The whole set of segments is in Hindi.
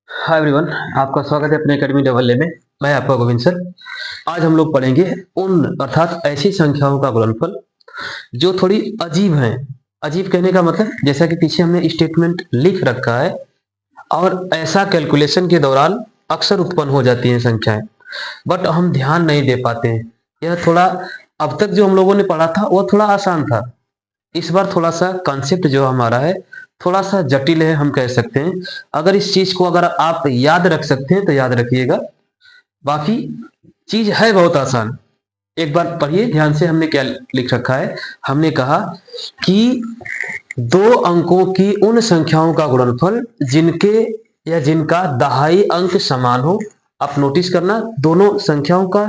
हाय एवरीवन, आपका स्वागत है अपने एकेडमी डबल ए में। मैं आपका गोविंद सर। आज हम लोग पढ़ेंगे उन अर्थात ऐसी संख्याओं का गुणनफल जो थोड़ी अजीब हैं। अजीब कहने का मतलब जैसा कि पीछे हमने स्टेटमेंट लिख रखा है और ऐसा कैलकुलेशन के दौरान अक्सर उत्पन्न हो जाती हैं संख्याएं, बट हम ध्यान नहीं दे पाते हैं। यह थोड़ा अब तक जो हम लोगों ने पढ़ा था वह थोड़ा आसान था। इस बार थोड़ा सा कॉन्सेप्ट जो हमारा है थोड़ा सा जटिल है, हम कह सकते हैं। अगर इस चीज को अगर आप याद रख सकते हैं तो याद रखिएगा, बाकी चीज है बहुत आसान। एक बार पढ़िए ध्यान से, हमने क्या लिख रखा है। हमने कहा कि दो अंकों की उन संख्याओं का गुणनफल जिनके या जिनका दहाई अंक समान हो। आप नोटिस करना, दोनों संख्याओं का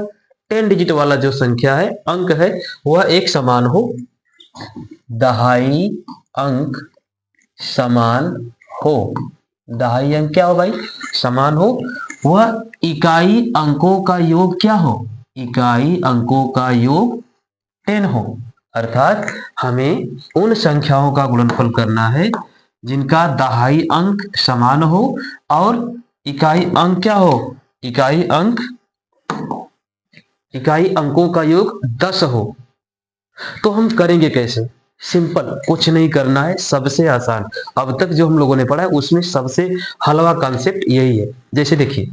10 डिजिट वाला जो संख्या है, अंक है, वह एक समान हो। दहाई अंक समान हो। दहाई अंक क्या हो भाई? समान हो। वह इकाई अंकों का योग क्या हो? इकाई अंकों का योग 10 हो। अर्थात हमें उन संख्याओं का गुणनफल करना है जिनका दहाई अंक समान हो और इकाई अंक क्या हो? इकाई अंकों का योग 10 हो। तो हम करेंगे कैसे? सिंपल, कुछ नहीं करना है, सबसे आसान। अब तक जो हम लोगों ने पढ़ा है उसमें सबसे हलवा कॉन्सेप्ट यही है। जैसे देखिए,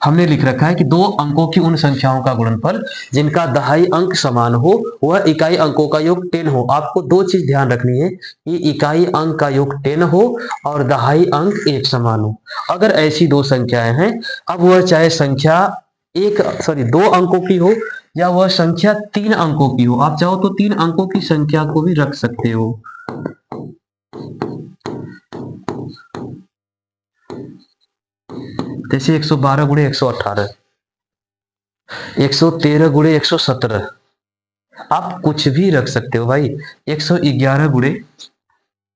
हमने लिख रखा है कि दो अंकों की उन संख्याओं का गुणनफल जिनका दहाई अंक समान हो वह इकाई अंकों का योग 10 हो। आपको दो चीज ध्यान रखनी है कि इकाई अंक का योग 10 हो और दहाई अंक एक समान हो। अगर ऐसी दो संख्याएं हैं, अब वह चाहे संख्या दो अंकों की हो या वह संख्या 3 अंकों की हो, आप चाहो तो 3 अंकों की संख्या को भी रख सकते हो। जैसे 112 गुणे 118, 113 गुणे 117, आप कुछ भी रख सकते हो भाई। 111 गुणे,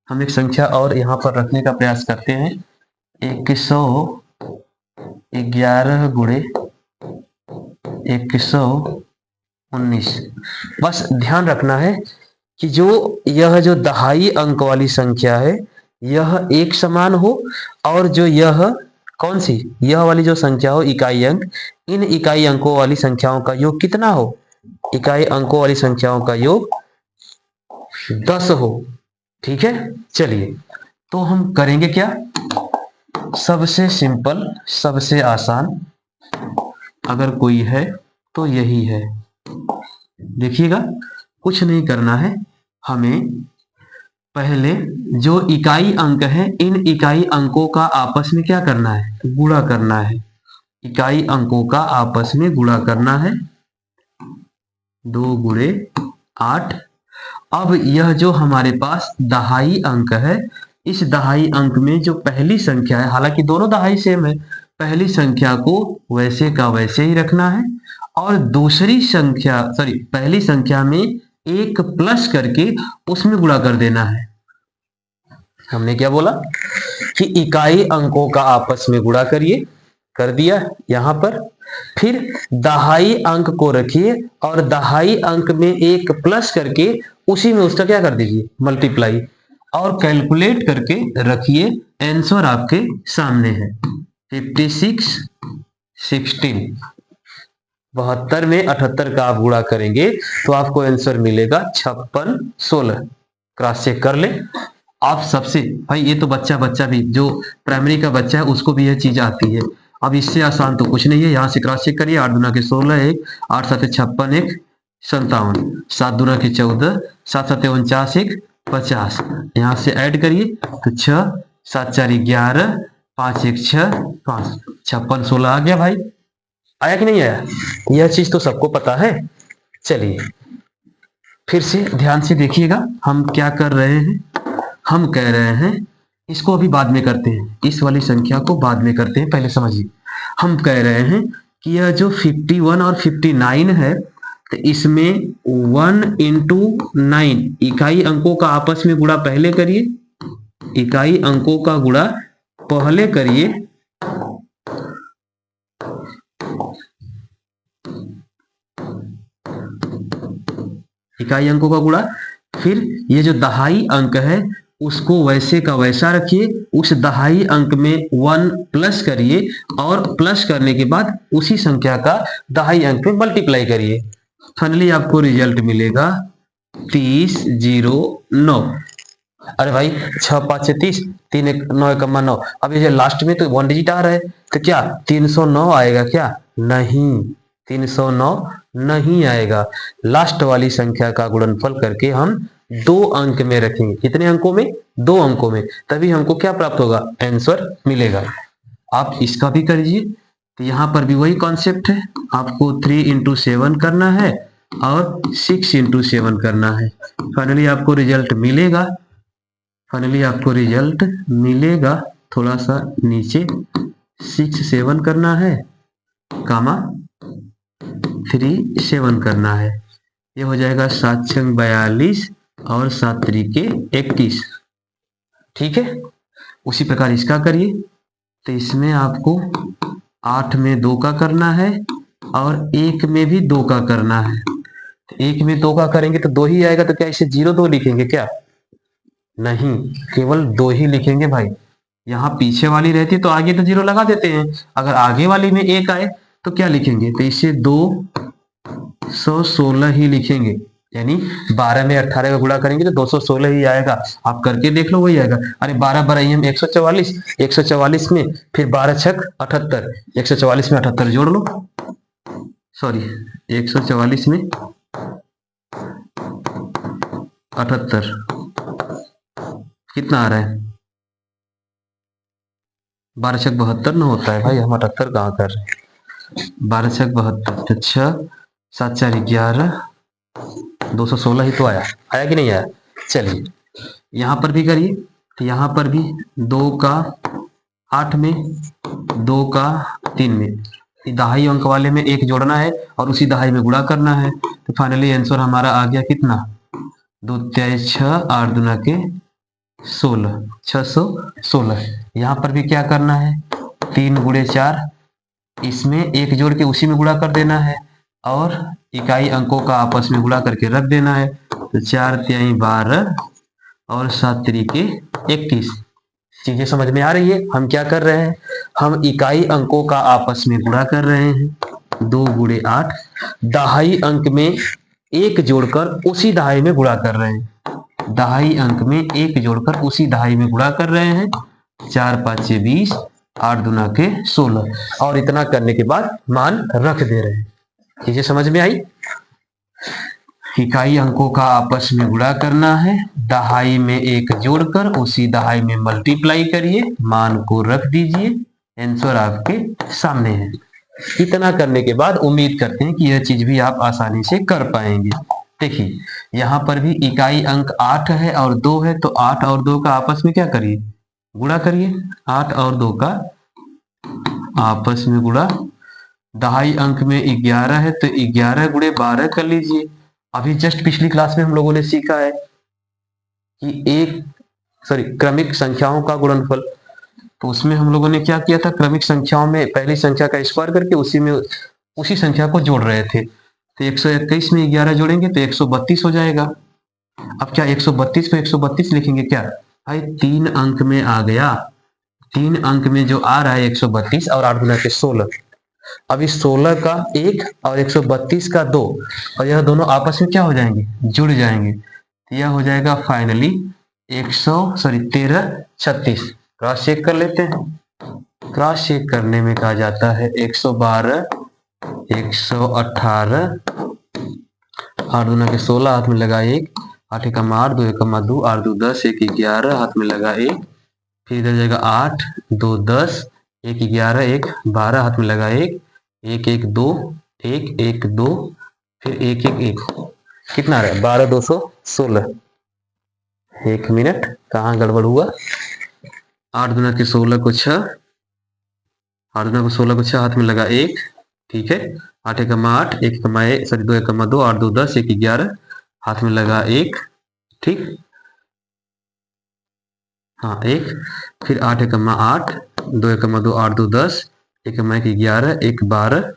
हम एक संख्या और यहां पर रखने का प्रयास करते हैं। 111 गुणे 119। बस ध्यान रखना है कि यह जो दहाई अंक वाली संख्या है यह एक समान हो, और जो यह कौन सी यह वाली जो संख्या हो इकाई अंक, इन इकाई अंकों वाली संख्याओं का योग कितना हो? इकाई अंकों वाली संख्याओं का योग 10 हो। ठीक है, चलिए तो हम करेंगे क्या? सबसे सिंपल, सबसे आसान अगर कोई है तो यही है। देखिएगा, कुछ नहीं करना है। हमें पहले जो इकाई अंक है इन इकाई अंकों का आपस में क्या करना है? गुणा करना है। इकाई अंकों का आपस में गुणा करना है। 2 गुणे 8। अब यह जो हमारे पास दहाई अंक है, इस दहाई अंक में जो पहली संख्या है, हालांकि दोनों दहाई सेम है, पहली संख्या को वैसे का वैसे ही रखना है और पहली संख्या में एक प्लस करके उसमें गुणा कर देना है। हमने क्या बोला कि इकाई अंकों का आपस में गुणा करिए, कर दिया यहां पर। फिर दहाई अंक को रखिए और दहाई अंक में एक प्लस करके उसी में उसका क्या कर दीजिए? मल्टीप्लाई, और कैलकुलेट करके रखिए। आंसर आपके सामने है 56 16। 72 में 78 का आप गुणा करेंगे तो आपको आंसर मिलेगा 56 16। क्रॉस चेक कर ले आप सबसे। भाई ये तो बच्चा बच्चा भी, जो प्राइमरी का बच्चा है उसको भी यह चीज आती है। अब इससे आसान तो कुछ नहीं है। यहाँ से क्रॉस चेक करिए, 8 दूना के 16 1, 8 7 56 1 57, 7 दूना के 14, 7 7 49 1 50। यहाँ से ऐड करिए तो 6 7 4 11, 5 1 6 5, 56 16 आ गया भाई। आया कि नहीं आया? यह चीज तो सबको पता है। चलिए फिर से ध्यान से देखिएगा, हम क्या कर रहे हैं। हम कह रहे हैं, इसको अभी बाद में करते हैं, इस वाली संख्या को बाद में करते हैं, पहले समझिए। हम कह रहे हैं कि यह जो 51 और 59 है, तो इसमें 1 इंटू 9 इकाई अंकों का आपस में गुणा पहले करिए। इकाई अंकों का गुणा पहले करिए, इकाई अंकों का गुणा। फिर ये जो दहाई अंक है उसको वैसे का वैसा रखिए, उस दहाई अंक में 1 प्लस करिए और प्लस करने के बाद उसी संख्या का दहाई अंक में मल्टीप्लाई करिए। फाइनली आपको रिजल्ट मिलेगा 3009। अरे भाई 6 5 30, 3 1 9 1 9। अब ये जो लास्ट में तो 1 डिजिट आ रहा है, तो क्या 309 आएगा क्या? नहीं, 309 नहीं आएगा। लास्ट वाली संख्या का गुणनफल करके हम 2 अंक में रखेंगे। कितने अंकों में? 2 अंकों में, तभी हमको क्या प्राप्त होगा? आंसर मिलेगा। आप इसका भी करिए, तो यहाँ पर भी वही कॉन्सेप्ट है, आपको 3 इंटू 7 करना है और 6 इंटू 7 करना है। फाइनली आपको रिजल्ट मिलेगा। थोड़ा सा नीचे 6 7 करना है, कामा 3 7 करना है। ये हो जाएगा 7 छंग 42 और 7 त्रिके 21। ठीक है, उसी प्रकार इसका करिए। तो इसमें आपको 8 में 2 का करना है और 1 में भी 2 का करना है। तो 1 में 2 का करेंगे तो 2 ही आएगा, तो क्या इसे 0 2 लिखेंगे क्या? नहीं, केवल 2 ही लिखेंगे भाई। यहाँ पीछे वाली रहती तो आगे तो 0 लगा देते हैं, अगर आगे वाली में 1 आए तो क्या लिखेंगे? तो इसे 216 ही लिखेंगे, यानी 12 में 18 का गुणा करेंगे तो 216 ही आएगा। आप करके देख लो, वही आएगा। अरे 12 बराई हम 144, 144 में फिर 12 छक 78, 144 में 78 जोड़ लो, सॉरी 144 में 78 कितना आ रहा है? 12 छक 72 ना होता है भाई, हम 78 कहाँ कर रहे हैं? 12 छक 72, तो 6 7 4 11, 216 ही तो आया कि नहीं आया? चलिए यहाँ पर भी करिए। तो यहाँ पर भी 2 का 8 में, 2 का 3 में, दहाई अंक वाले में 1 जोड़ना है और उसी दहाई में गुणा करना है। तो फाइनली आंसर हमारा आ गया कितना? 2 23 6 8 दूना के 16, 616। यहाँ पर भी क्या करना है? 3 गुणे 4, इसमें 1 जोड़ के उसी में गुणा कर देना है और इकाई अंकों का आपस में गुणा करके रख देना है। तो 4 तिहाई 12 और 7 त्रिके 21। चीजें समझ में आ रही है? हम क्या कर रहे हैं? हम इकाई अंकों का आपस में गुणा कर रहे हैं। 2 गुणे 8, दहाई अंक में 1 जोड़कर उसी दहाई में गुणा कर रहे हैं। दहाई अंक में 1 जोड़कर उसी दहाई में गुणा कर रहे हैं। 4 5 20, 8 दूना के 16, और इतना करने के बाद मान रख दे रहे हैं। चीजें समझ में आई? इकाई अंकों का आपस में गुणा करना है, दहाई में 1 जोड़कर उसी दहाई में मल्टीप्लाई करिए, मान को रख दीजिए, आंसर आपके सामने है। इतना करने के बाद उम्मीद करते हैं कि यह चीज भी आप आसानी से कर पाएंगे। देखिए यहाँ पर भी इकाई अंक 8 है और 2 है, तो 8 और 2 का आपस में क्या करिए? गुणा करिए। 8 और 2 का आपस में गुणा, दहाई अंक में 11 है तो 11 गुणे 12 कर लीजिए। अभी जस्ट पिछली क्लास में हम लोगों ने सीखा है कि क्रमिक संख्याओं का गुणनफल, तो उसमें हम लोगों ने क्या किया था? क्रमिक संख्याओं में पहली संख्या का स्क्वायर करके उसी संख्या को जोड़ रहे थे। तो 121 में 11 जोड़ेंगे तो 132 हो जाएगा। अब क्या 132 को 132 लिखेंगे क्या? भाई 3 अंक में आ गया, 3 अंक में जो आ रहा है 132 और 8 गुना के 16। अब इस 16 का 1 और 132 का 2, और यह दोनों आपस में क्या हो जाएंगे? जुड़ जाएंगे। तो यह हो जाएगा फाइनली 13 36। क्रॉस चेक कर लेते हैं। क्रॉस चेक करने में कहा जाता है 112 118, 8 दूना के 16, हाथ में लगा 1, 8 एकम 8, 2 एकम 2, 8 2 10, 1 11, हाथ में लगा 1, फिर इधर जाएगा 8 2 10, 1 11, 1 12, हाथ में लगा 1, 1 1 2, 1 1 2, फिर 1 1 1, कितना आ रहा है? 12 216। 1 मिनट, कहाँ गड़बड़ हुआ? 8 दूना के 16 को 6, 8 दूना को 16 को 6, हाथ में लगा 1, ठीक है। 8 एकम 8, 1 एकम 1, सॉरी 2 एकम 2, 8 2 10, 1 11, हाथ में लगा 1, ठीक, हाँ 1, फिर 8 एकम 8, 2 एकम 2, 8 2 10, 1 एकम 1 11, 1 12,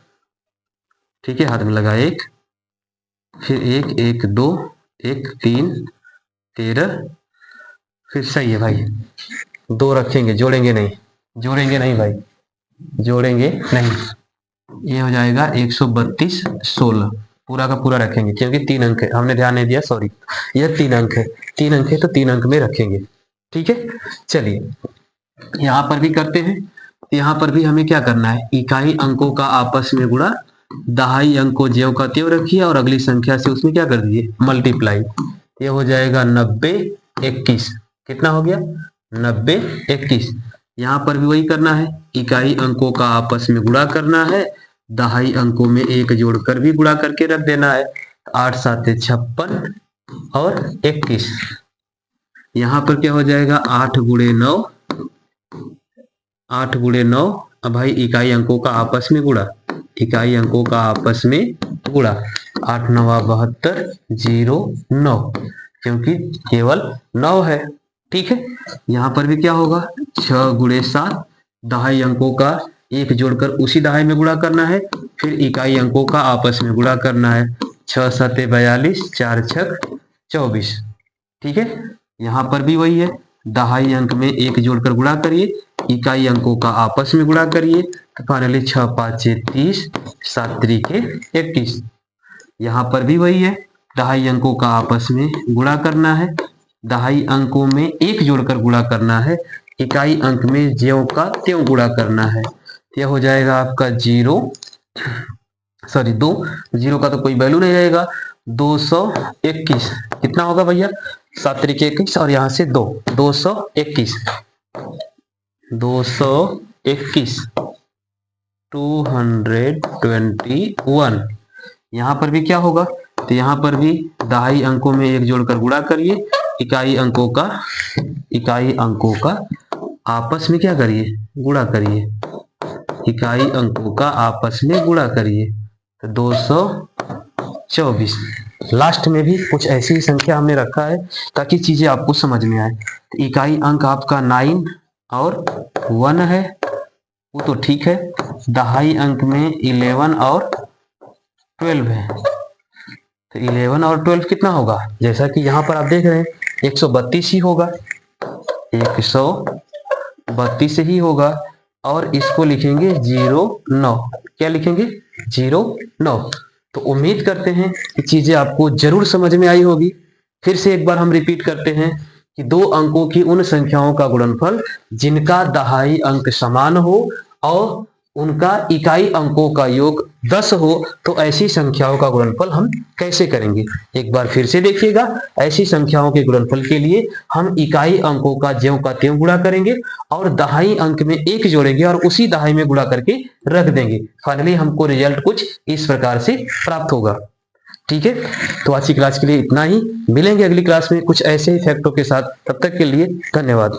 ठीक है, हाथ में लगा 1, फिर 1 1 2, 1 3 13, फिर सही है भाई, 2 रखेंगे, जोड़ेंगे नहीं, जोड़ेंगे नहीं भाई, जोड़ेंगे नहीं। ये हो जाएगा 132 16, पूरा का पूरा रखेंगे क्योंकि 3 अंक है, हमने ध्यान नहीं दिया, सॉरी। यह 3 अंक है, 3 अंक है तो 3 अंक में रखेंगे। ठीक है, चलिए यहाँ पर भी करते हैं। यहाँ पर भी हमें क्या करना है, इकाई अंकों का आपस में गुणा, दहाई अंक को ज्यों का त्यों रखिए और अगली संख्या से उसमें क्या कर दीजिए, मल्टीप्लाई। ये हो जाएगा 90 21, कितना हो गया 90 21। यहाँ पर भी वही करना है, इकाई अंकों का आपस में गुणा करना है, दहाई अंकों में 1 जोड़कर भी गुणा करके रख देना है। 8 7 56 और 21। यहाँ पर क्या हो जाएगा 8 गुणे 9, 8 गुणे 9। अब भाई इकाई अंकों का आपस में गुणा, इकाई अंकों का आपस में गुणा, 8 9 72 0 9, क्योंकि केवल 9 है। ठीक है, यहाँ पर भी क्या होगा 6 गुणे 7, दहाई अंकों का 1 जोड़कर उसी दहाई में गुणा करना है, फिर इकाई अंकों का आपस में गुणा करना है। 6 7 42, 4 6 24। ठीक है, यहाँ पर भी वही है, दहाई अंक में 1 जोड़कर गुणा करिए, इकाई अंकों का आपस में गुणा करिए, तो फाइनली 6 5 30, 7 3 21। यहाँ पर भी वही है, दहाई अंकों का आपस में गुणा करना है, दहाई अंकों में 1 जोड़कर गुणा करना है, इकाई अंक में ज्यों का त्यों गुणा करना है। यह हो जाएगा आपका 2, 0 का तो कोई वैल्यू नहीं रहेगा, 221। कितना होगा भैया 7 3 21 और यहाँ से 2, 221, 221 221। यहाँ पर भी क्या होगा, तो यहाँ पर भी दहाई अंकों में 1 जोड़कर गुणा करिए, इकाई अंकों का आपस में क्या करिए, गुणा करिए, इकाई अंकों का आपस में गुणा करिए, तो 224। लास्ट में भी कुछ ऐसी ही संख्या हमने रखा है ताकि चीजें आपको समझ में आए। तो इकाई अंक आपका 9 और 1 है, वो तो ठीक है। दहाई अंक में 11 और 12 है, तो 11 और 12 कितना होगा, जैसा कि यहाँ पर आप देख रहे हैं 132 ही होगा, 132 ही होगा। और इसको लिखेंगे 09, क्या लिखेंगे 09। तो उम्मीद करते हैं कि चीजें आपको जरूर समझ में आई होगी। फिर से एक बार हम रिपीट करते हैं कि 2 अंकों की उन संख्याओं का गुणनफल जिनका दहाई अंक समान हो और उनका इकाई अंकों का योग 10 हो, तो ऐसी संख्याओं का गुणनफल हम कैसे करेंगे। एक बार फिर से देखिएगा, ऐसी संख्याओं के गुणनफल के लिए हम इकाई अंकों का ज्यों का त्यों गुणा करेंगे और दहाई अंक में 1 जोड़ेंगे और उसी दहाई में गुणा करके रख देंगे। फाइनली हमको रिजल्ट कुछ इस प्रकार से प्राप्त होगा। ठीक है, तो आज की क्लास के लिए इतना ही, मिलेंगे अगली क्लास में कुछ ऐसे ही फैक्टों के साथ। तब तक के लिए धन्यवाद।